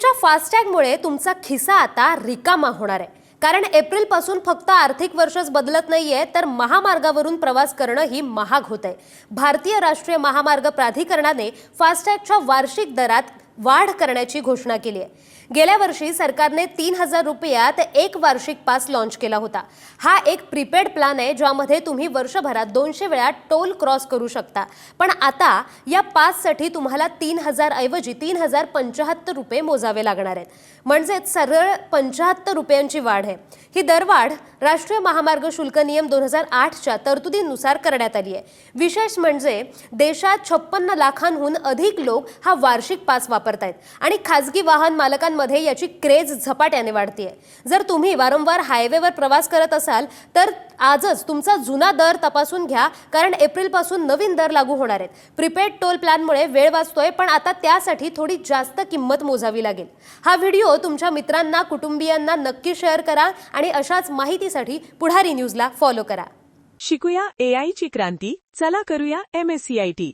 तुमच्या फास्टॅगमुळे तुमचा खिसा आता रिकामा होणार आहे। कारण एप्रिल पासून फक्त आर्थिक वर्षच बदलत नाहीये, तर महामार्गावरून प्रवास करणं ही महाग होतंय। भारतीय राष्ट्रीय महामार्ग प्राधिकरणाने फास्टॅगच्या वार्षिक दरात वाढ करण्याची घोषणा केली आहे। गेल्या वर्षी सरकारने 3000 रुपयात एक वार्षिक पास लॉन्च केला होता। हा एक प्रीपेड प्लॅन आहे, ज्यामध्ये तुम्ही वर्षभरात 200 वेळा टोल क्रॉस करू शकता। पण आता या पाससाठी तुम्हाला 3000 ऐवजी 3075 रुपये मोजावे लागणार आहेत। म्हणजे सरळ 75 रुपयांची वाढ आहे। ही दरवाढ राष्ट्रीय महामार्ग शुल्क नियम 2008च्या तरतुदीनुसार करण्यात आली आहे। विशेष म्हणजे देशात 56 लाखांहून अधिक लोक हा वार्षिक पास वापरतायत आणि खासगी वाहन मालकांमध्ये याची क्रेज झपाट्याने वाढतीये। जर तुम्ही वारंवार हायवेवर प्रवास करत असाल तर आजच तुमचा जुना दर तपासून घ्या, कारण एप्रिल पासून नवीन दर लागू होणार आहेत। प्रीपेड टोल प्लॅनमुळे वेळ वाचतोय, पण आता त्यासाठी थोडी जास्त किंमत मोजावी लागेल। हा व्हिडिओ तुमच्या मित्रांना, कुटुंबियांना नक्की शेअर करा आणि अशाच माहितीसाठी पुढारी न्यूजला फॉलो करा। शिकूया AI ची क्रांती, चला करूया MSCIT।